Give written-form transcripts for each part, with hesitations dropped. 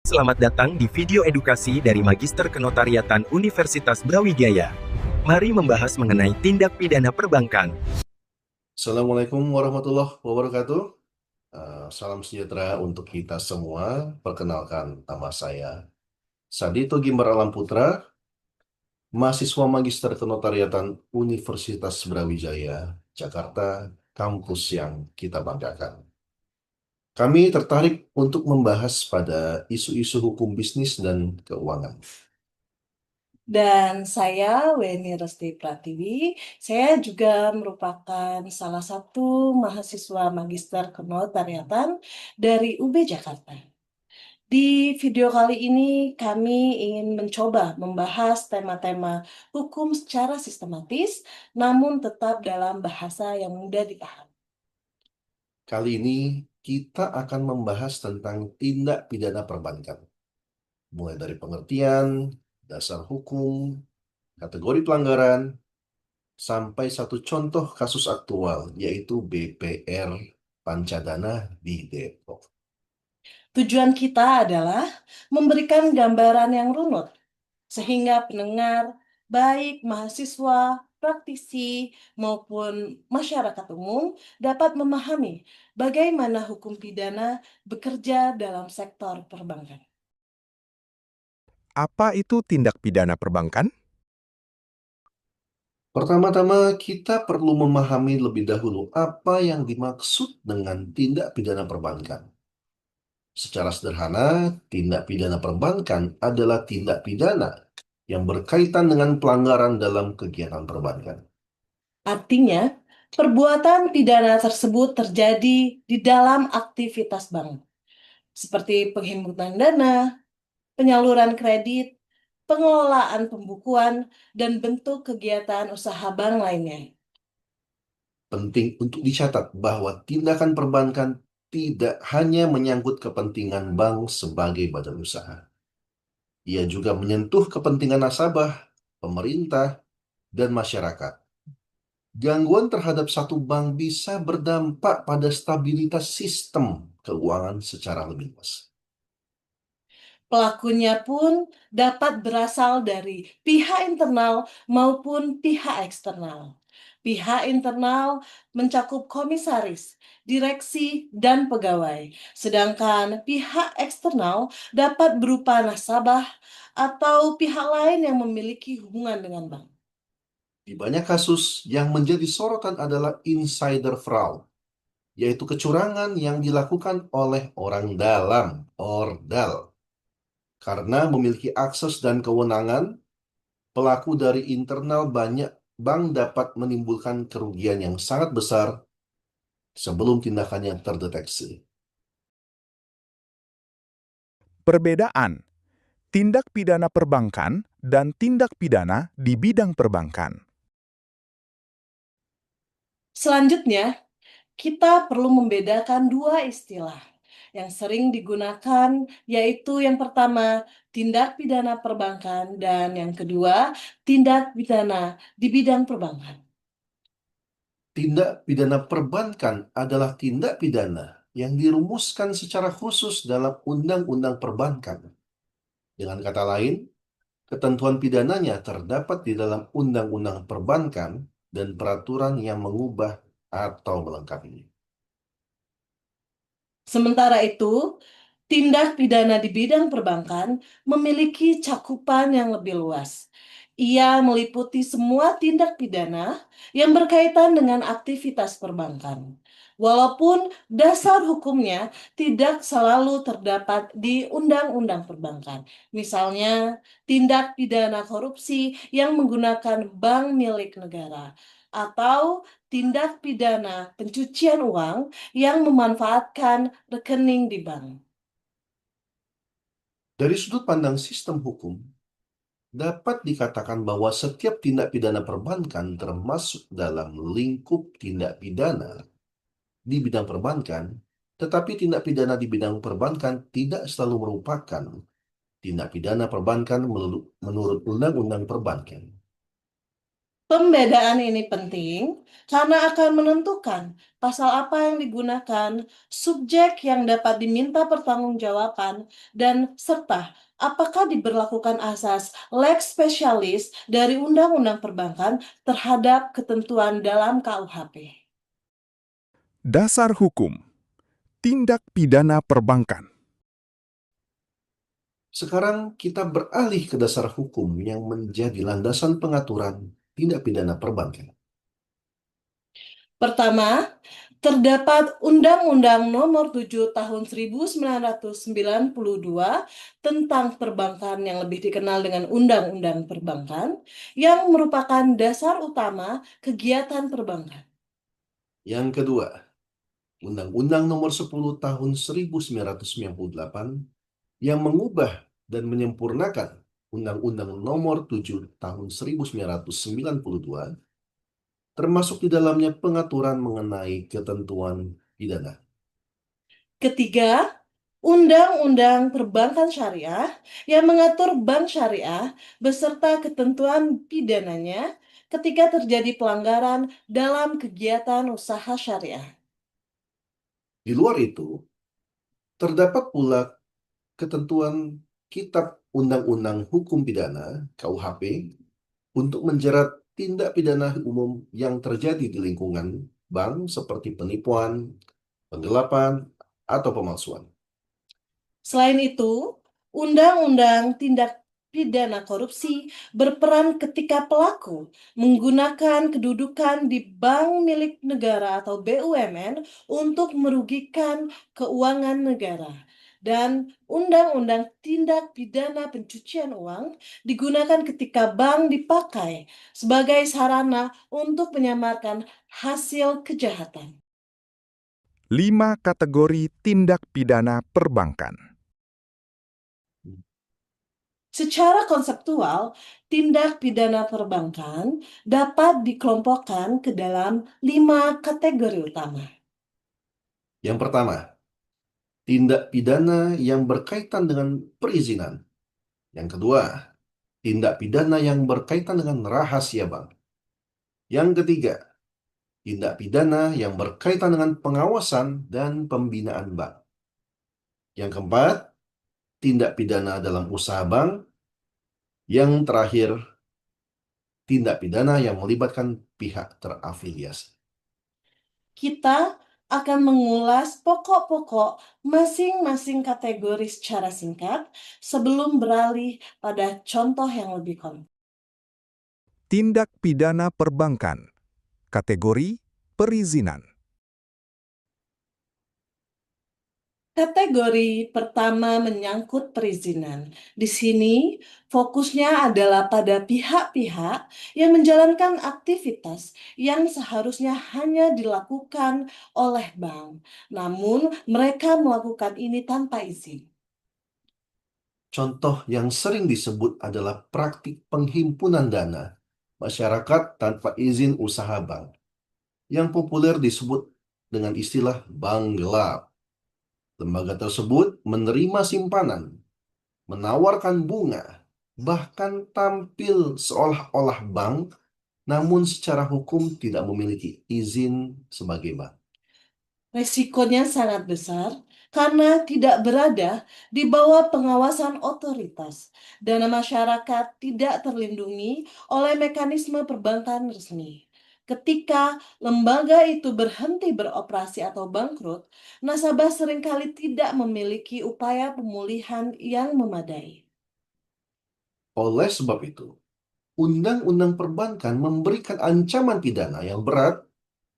Selamat datang di video edukasi dari Magister Kenotariatan Universitas Brawijaya. Mari membahas mengenai tindak pidana perbankan. Assalamualaikum warahmatullahi wabarakatuh. Salam sejahtera untuk kita semua. Perkenalkan, nama saya Sadito Gimbar Alam Putra, mahasiswa Magister Kenotariatan Universitas Brawijaya, Jakarta, kampus yang kita banggakan. Kami tertarik untuk membahas pada isu-isu hukum bisnis dan keuangan. Dan saya Weni Resti Pratiwi, saya juga merupakan salah satu mahasiswa Magister Kenotariatan dari UB Jakarta. Di video kali ini kami ingin mencoba membahas tema-tema hukum secara sistematis, namun tetap dalam bahasa yang mudah dipahami. Kali ini kita akan membahas tentang tindak pidana perbankan, mulai dari pengertian, dasar hukum, kategori pelanggaran, sampai satu contoh kasus aktual, yaitu BPR Pancadana di Depok. Tujuan kita adalah memberikan gambaran yang runut, sehingga pendengar, baik mahasiswa, praktisi, maupun masyarakat umum dapat memahami bagaimana hukum pidana bekerja dalam sektor perbankan. Apa itu tindak pidana perbankan? Pertama-tama, kita perlu memahami lebih dahulu apa yang dimaksud dengan tindak pidana perbankan. Secara sederhana, tindak pidana perbankan adalah tindak pidana yang berkaitan dengan pelanggaran dalam kegiatan perbankan. Artinya, perbuatan pidana tersebut terjadi di dalam aktivitas bank, seperti penghimpunan dana, penyaluran kredit, pengelolaan pembukuan, dan bentuk kegiatan usaha bank lainnya. Penting untuk dicatat bahwa tindakan perbankan tidak hanya menyangkut kepentingan bank sebagai badan usaha. Ia juga menyentuh kepentingan nasabah, pemerintah, dan masyarakat. Gangguan terhadap satu bank bisa berdampak pada stabilitas sistem keuangan secara lebih luas. Pelakunya pun dapat berasal dari pihak internal maupun pihak eksternal. Pihak internal mencakup komisaris, direksi, dan pegawai, sedangkan pihak eksternal dapat berupa nasabah atau pihak lain yang memiliki hubungan dengan bank. Di banyak kasus, yang menjadi sorotan adalah insider fraud, yaitu kecurangan yang dilakukan oleh orang dalam, ordal. Karena memiliki akses dan kewenangan, pelaku dari internal banyak bank dapat menimbulkan kerugian yang sangat besar sebelum tindakannya terdeteksi. Perbedaan tindak pidana perbankan dan tindak pidana di bidang perbankan. Selanjutnya, kita perlu membedakan dua istilah yang sering digunakan, yaitu yang pertama, tindak pidana perbankan, dan yang kedua, tindak pidana di bidang perbankan. Tindak pidana perbankan adalah tindak pidana yang dirumuskan secara khusus dalam Undang-Undang Perbankan. Dengan kata lain, ketentuan pidananya terdapat di dalam Undang-Undang Perbankan dan peraturan yang mengubah atau melengkapinya. Sementara itu, tindak pidana di bidang perbankan memiliki cakupan yang lebih luas. Ia meliputi semua tindak pidana yang berkaitan dengan aktivitas perbankan. Walaupun dasar hukumnya tidak selalu terdapat di Undang-Undang Perbankan. Misalnya, tindak pidana korupsi yang menggunakan bank milik negara, atau tindak pidana pencucian uang yang memanfaatkan rekening di bank. Dari sudut pandang sistem hukum, dapat dikatakan bahwa setiap tindak pidana perbankan termasuk dalam lingkup tindak pidana di bidang perbankan, tetapi tindak pidana di bidang perbankan tidak selalu merupakan tindak pidana perbankan menurut Undang-Undang Perbankan. Pembedaan ini penting karena akan menentukan pasal apa yang digunakan, subjek yang dapat diminta pertanggungjawaban, dan serta apakah diberlakukan asas lex specialis dari Undang-Undang Perbankan terhadap ketentuan dalam KUHP. Dasar hukum. Tindak pidana perbankan. Sekarang kita beralih ke dasar hukum yang menjadi landasan pengaturan tindak pidana perbankan. Pertama, terdapat Undang-Undang Nomor 7 Tahun 1992 tentang perbankan yang lebih dikenal dengan Undang-Undang Perbankan yang merupakan dasar utama kegiatan perbankan. Yang kedua, Undang-Undang Nomor 10 Tahun 1998 yang mengubah dan menyempurnakan Undang-Undang Nomor 7 Tahun 1992, termasuk di dalamnya pengaturan mengenai ketentuan pidana. Ketiga, Undang-Undang Perbankan Syariah yang mengatur bank syariah beserta ketentuan pidananya ketika terjadi pelanggaran dalam kegiatan usaha syariah. Di luar itu, terdapat pula ketentuan Kitab Undang-Undang Hukum Pidana (KUHP) untuk menjerat tindak pidana umum yang terjadi di lingkungan bank seperti penipuan, penggelapan, atau pemalsuan. Selain itu, Undang-Undang Tindak Pidana Korupsi berperan ketika pelaku menggunakan kedudukan di bank milik negara atau BUMN untuk merugikan keuangan negara. Dan Undang-Undang Tindak Pidana Pencucian Uang digunakan ketika bank dipakai sebagai sarana untuk menyamarkan hasil kejahatan. 5 kategori tindak pidana perbankan. Secara konseptual, tindak pidana perbankan dapat dikelompokkan ke dalam 5 kategori utama. Yang pertama, tindak pidana yang berkaitan dengan perizinan. Yang kedua, tindak pidana yang berkaitan dengan rahasia bank. Yang ketiga, tindak pidana yang berkaitan dengan pengawasan dan pembinaan bank. Yang keempat, tindak pidana dalam usaha bank. Yang terakhir, tindak pidana yang melibatkan pihak terafiliasi. Kita akan mengulas pokok-pokok masing-masing kategori secara singkat sebelum beralih pada contoh yang lebih konkret. Tindak pidana perbankan. Kategori perizinan. Kategori pertama menyangkut perizinan. Di sini fokusnya adalah pada pihak-pihak yang menjalankan aktivitas yang seharusnya hanya dilakukan oleh bank, namun mereka melakukan ini tanpa izin. Contoh yang sering disebut adalah praktik penghimpunan dana masyarakat tanpa izin usaha bank, yang populer disebut dengan istilah bank gelap. Lembaga tersebut menerima simpanan, menawarkan bunga, bahkan tampil seolah-olah bank, namun secara hukum tidak memiliki izin sebagai bank. Resikonya sangat besar karena tidak berada di bawah pengawasan otoritas. Dana masyarakat tidak terlindungi oleh mekanisme perbankan resmi. Ketika lembaga itu berhenti beroperasi atau bangkrut, nasabah seringkali tidak memiliki upaya pemulihan yang memadai. Oleh sebab itu, Undang-Undang Perbankan memberikan ancaman pidana yang berat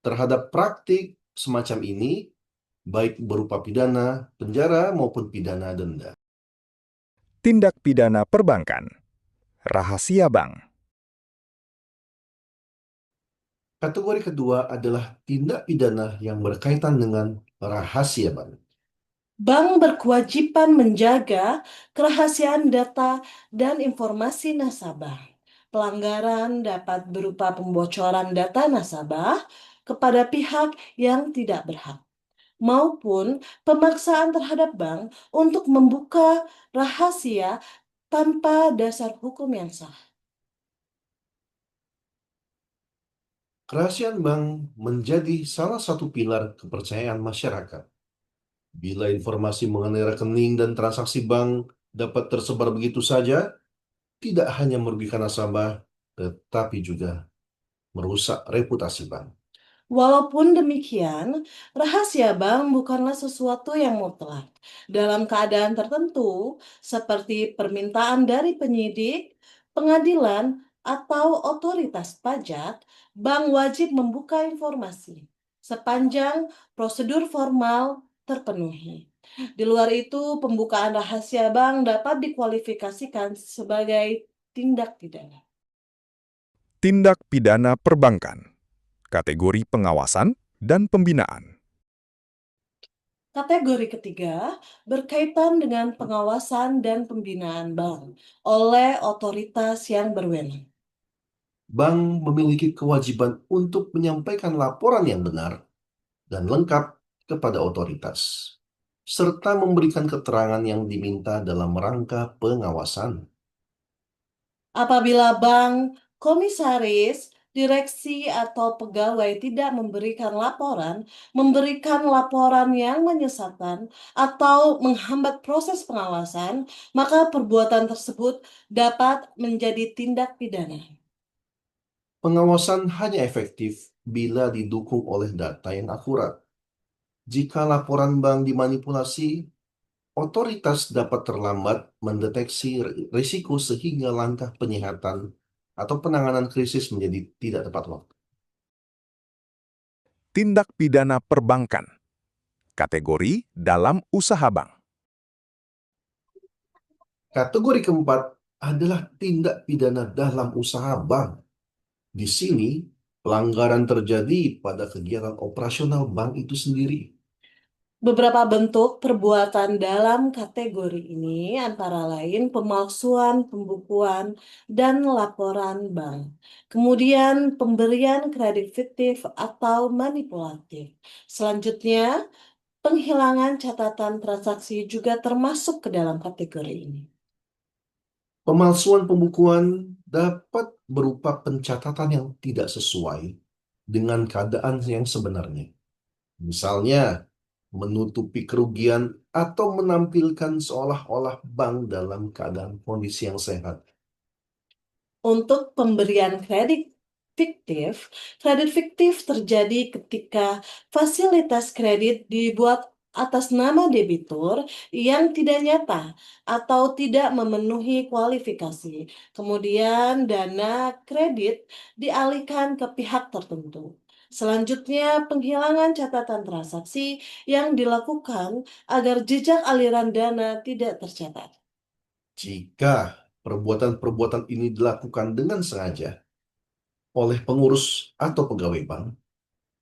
terhadap praktik semacam ini, baik berupa pidana penjara maupun pidana denda. Tindak pidana perbankan. Rahasia bank. Kategori kedua adalah tindak pidana yang berkaitan dengan rahasia bank. Bank berkewajiban menjaga kerahasiaan data dan informasi nasabah. Pelanggaran dapat berupa pembocoran data nasabah kepada pihak yang tidak berhak, maupun pemaksaan terhadap bank untuk membuka rahasia tanpa dasar hukum yang sah. Kerahasiaan bank menjadi salah satu pilar kepercayaan masyarakat. Bila informasi mengenai rekening dan transaksi bank dapat tersebar begitu saja, tidak hanya merugikan nasabah, tetapi juga merusak reputasi bank. Walaupun demikian, rahasia bank bukanlah sesuatu yang mutlak. Dalam keadaan tertentu, seperti permintaan dari penyidik, pengadilan, atau otoritas pajak, bank wajib membuka informasi sepanjang prosedur formal terpenuhi. Di luar itu, pembukaan rahasia bank dapat dikualifikasikan sebagai tindak pidana. Tindak pidana perbankan. Kategori pengawasan dan pembinaan. Kategori ketiga berkaitan dengan pengawasan dan pembinaan bank oleh otoritas yang berwenang. Bank memiliki kewajiban untuk menyampaikan laporan yang benar dan lengkap kepada otoritas, serta memberikan keterangan yang diminta dalam rangka pengawasan. Apabila bank, komisaris, direksi, atau pegawai tidak memberikan laporan yang menyesatkan, atau menghambat proses pengawasan, maka perbuatan tersebut dapat menjadi tindak pidana. Pengawasan hanya efektif bila didukung oleh data yang akurat. Jika laporan bank dimanipulasi, otoritas dapat terlambat mendeteksi risiko sehingga langkah penyihatan atau penanganan krisis menjadi tidak tepat waktu. Tindak pidana perbankan. Kategori dalam usaha bank. Kategori keempat adalah tindak pidana dalam usaha bank. Di sini, pelanggaran terjadi pada kegiatan operasional bank itu sendiri. Beberapa bentuk perbuatan dalam kategori ini antara lain pemalsuan pembukuan dan laporan bank. Kemudian pemberian kredit fiktif atau manipulatif. Selanjutnya, penghilangan catatan transaksi juga termasuk ke dalam kategori ini. Pemalsuan pembukuan dapat berupa pencatatan yang tidak sesuai dengan keadaan yang sebenarnya. Misalnya, menutupi kerugian atau menampilkan seolah-olah bank dalam keadaan kondisi yang sehat. Untuk pemberian kredit fiktif terjadi ketika fasilitas kredit dibuat atas nama debitur yang tidak nyata atau tidak memenuhi kualifikasi. Kemudian dana kredit dialihkan ke pihak tertentu. Selanjutnya, penghilangan catatan transaksi yang dilakukan agar jejak aliran dana tidak tercatat. Jika perbuatan-perbuatan ini dilakukan dengan sengaja oleh pengurus atau pegawai bank,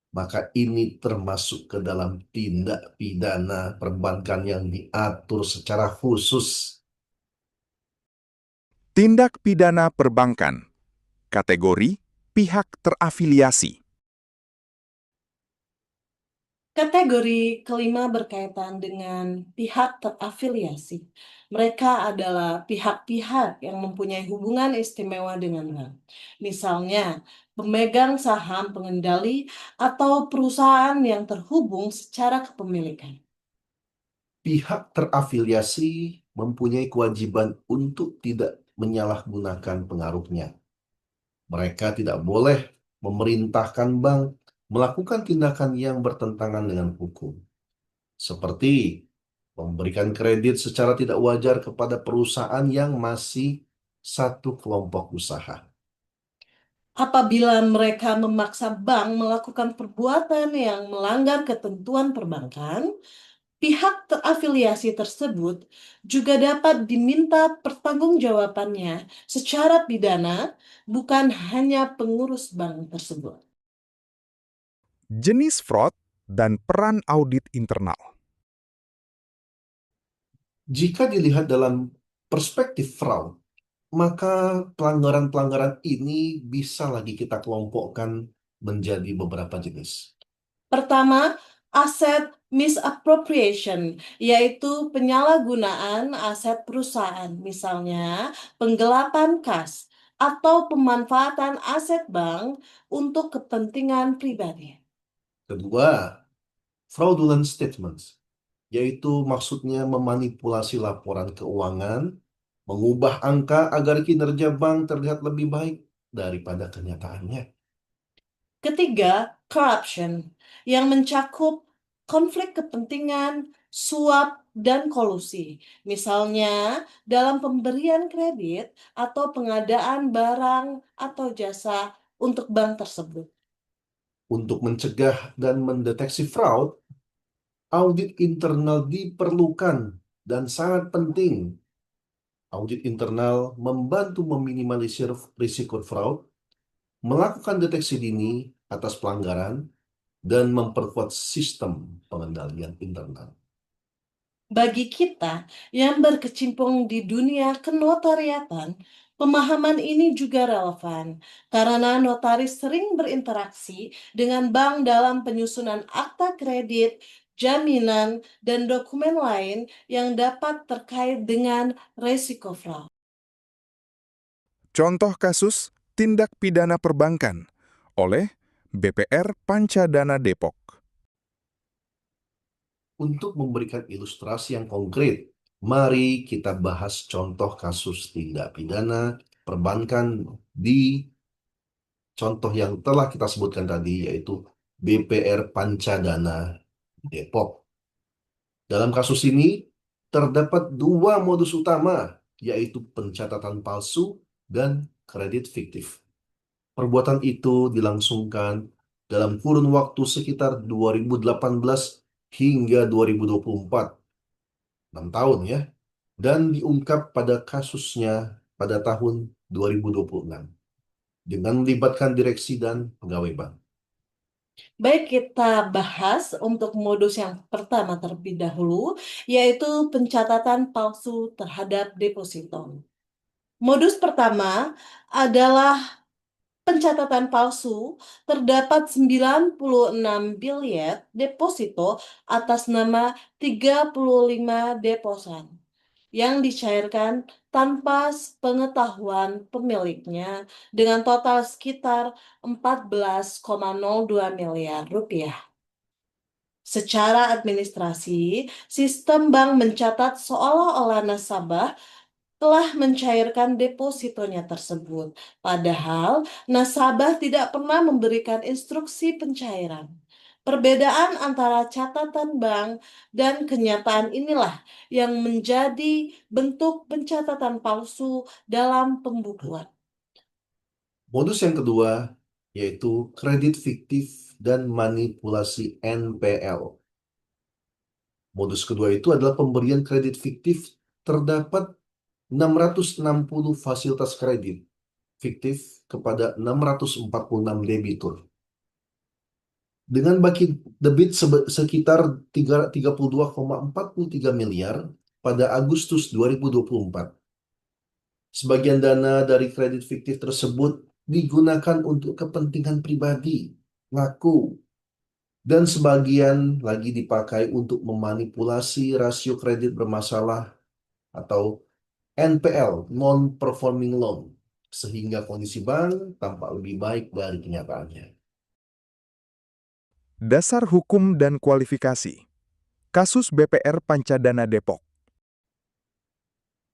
maka ini termasuk ke dalam tindak pidana perbankan yang diatur secara khusus. Tindak pidana perbankan. Kategori pihak terafiliasi. Kategori kelima berkaitan dengan pihak terafiliasi. Mereka adalah pihak-pihak yang mempunyai hubungan istimewa dengan bank. Misalnya, pemegang saham pengendali atau perusahaan yang terhubung secara kepemilikan. Pihak terafiliasi mempunyai kewajiban untuk tidak menyalahgunakan pengaruhnya. Mereka tidak boleh memerintahkan bank melakukan tindakan yang bertentangan dengan hukum, seperti memberikan kredit secara tidak wajar kepada perusahaan yang masih satu kelompok usaha. Apabila mereka memaksa bank melakukan perbuatan yang melanggar ketentuan perbankan, pihak terafiliasi tersebut juga dapat diminta pertanggungjawabannya secara pidana, bukan hanya pengurus bank tersebut. Jenis fraud dan peran audit internal. Jika dilihat dalam perspektif fraud, maka pelanggaran-pelanggaran ini bisa lagi kita kelompokkan menjadi beberapa jenis. Pertama, aset misappropriation, yaitu penyalahgunaan aset perusahaan, misalnya penggelapan kas, atau pemanfaatan aset bank untuk kepentingan pribadi. Kedua, fraudulent statements, yaitu maksudnya memanipulasi laporan keuangan, mengubah angka agar kinerja bank terlihat lebih baik daripada kenyataannya. Ketiga, corruption, yang mencakup konflik kepentingan, suap, dan kolusi. Misalnya, dalam pemberian kredit atau pengadaan barang atau jasa untuk bank tersebut. Untuk mencegah dan mendeteksi fraud, audit internal diperlukan dan sangat penting. Audit internal membantu meminimalisir risiko fraud, melakukan deteksi dini atas pelanggaran, dan memperkuat sistem pengendalian internal. Bagi kita yang berkecimpung di dunia kenotariatan, pemahaman ini juga relevan karena notaris sering berinteraksi dengan bank dalam penyusunan akta kredit, jaminan, dan dokumen lain yang dapat terkait dengan resiko fraud. Contoh kasus tindak pidana perbankan oleh BPR Pancadana Depok. Untuk memberikan ilustrasi yang konkret, mari kita bahas contoh kasus tindak pidana perbankan di contoh yang telah kita sebutkan tadi, yaitu BPR Pancadana Depok. Dalam kasus ini, terdapat dua modus utama, yaitu pencatatan palsu dan kredit fiktif. Perbuatan itu dilangsungkan dalam kurun waktu sekitar 2018 hingga 2024, 6 tahun ya, dan diungkap pada kasusnya pada tahun 2026 dengan melibatkan direksi dan pegawai bank. Baik, kita bahas untuk modus yang pertama terlebih dahulu, yaitu pencatatan palsu terhadap deposito. Modus pertama adalah pencatatan palsu. Terdapat 96 bilet deposito atas nama 35 deposan yang dicairkan tanpa pengetahuan pemiliknya dengan total sekitar 14,02 miliar rupiah. Secara administrasi, sistem bank mencatat seolah-olah nasabah telah mencairkan depositonya tersebut. Padahal nasabah tidak pernah memberikan instruksi pencairan. Perbedaan antara catatan bank dan kenyataan inilah yang menjadi bentuk pencatatan palsu dalam pembukuan. Modus yang kedua yaitu kredit fiktif dan manipulasi NPL. Modus kedua itu adalah pemberian kredit fiktif. Terdapat 660 fasilitas kredit fiktif kepada 646 debitur. Dengan baki debit sekitar 32,43 miliar pada Agustus 2024. Sebagian dana dari kredit fiktif tersebut digunakan untuk kepentingan pribadi, ngaku, dan sebagian lagi dipakai untuk memanipulasi rasio kredit bermasalah atau NPL, non-performing loan, sehingga kondisi bank tampak lebih baik dari kenyataannya. Dasar hukum dan kualifikasi. Kasus BPR Pancadana Depok.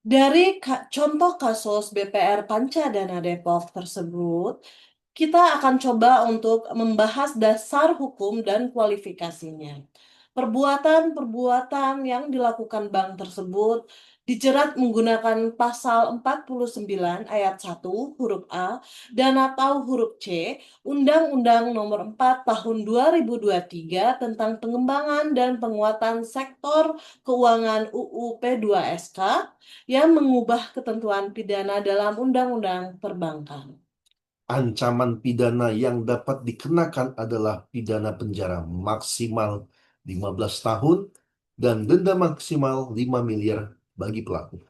Dari contoh kasus BPR Pancadana Depok tersebut, kita akan coba untuk membahas dasar hukum dan kualifikasinya. Perbuatan-perbuatan yang dilakukan bank tersebut dijerat menggunakan pasal 49 ayat 1 huruf A dan atau huruf C Undang-Undang Nomor 4 Tahun 2023 tentang pengembangan dan penguatan sektor keuangan UU P2SK yang mengubah ketentuan pidana dalam Undang-Undang Perbankan. Ancaman pidana yang dapat dikenakan adalah pidana penjara maksimal 15 tahun dan denda maksimal 5 miliar bagi pelaku.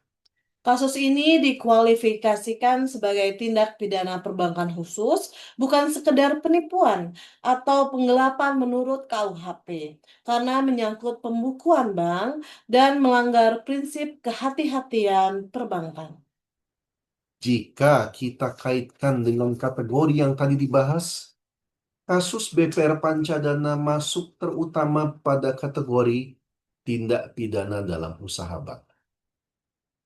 Kasus ini dikualifikasikan sebagai tindak pidana perbankan khusus, bukan sekedar penipuan atau penggelapan menurut KUHP, karena menyangkut pembukuan bank dan melanggar prinsip kehati-hatian perbankan. Jika kita kaitkan dengan kategori yang tadi dibahas, kasus BPR Pancadana masuk terutama pada kategori tindak pidana dalam usaha bank.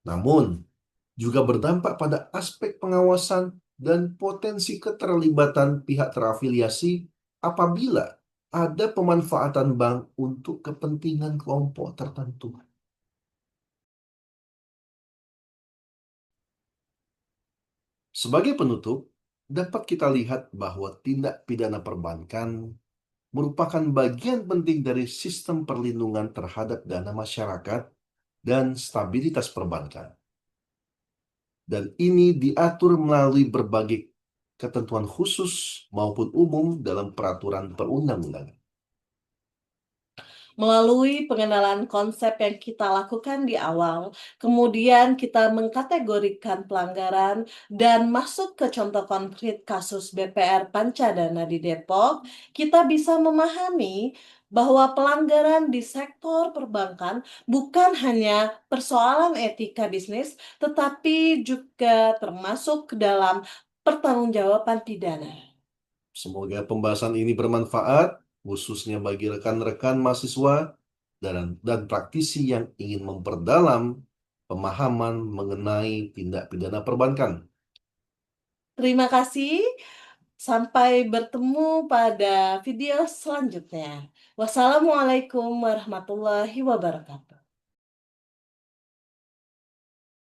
Namun, juga berdampak pada aspek pengawasan dan potensi keterlibatan pihak terafiliasi apabila ada pemanfaatan bank untuk kepentingan kelompok tertentu. Sebagai penutup, dapat kita lihat bahwa tindak pidana perbankan merupakan bagian penting dari sistem perlindungan terhadap dana masyarakat dan stabilitas perbankan. Dan ini diatur melalui berbagai ketentuan khusus maupun umum dalam peraturan perundang-undangan. Melalui pengenalan konsep yang kita lakukan di awal, kemudian kita mengkategorikan pelanggaran dan masuk ke contoh konkret kasus BPR Pancadana di Depok, kita bisa memahami bahwa pelanggaran di sektor perbankan bukan hanya persoalan etika bisnis, tetapi juga termasuk ke dalam pertanggungjawaban pidana. Semoga pembahasan ini bermanfaat, khususnya bagi rekan-rekan mahasiswa dan praktisi yang ingin memperdalam pemahaman mengenai tindak pidana perbankan. Terima kasih. Sampai bertemu pada video selanjutnya. Wassalamualaikum warahmatullahi wabarakatuh.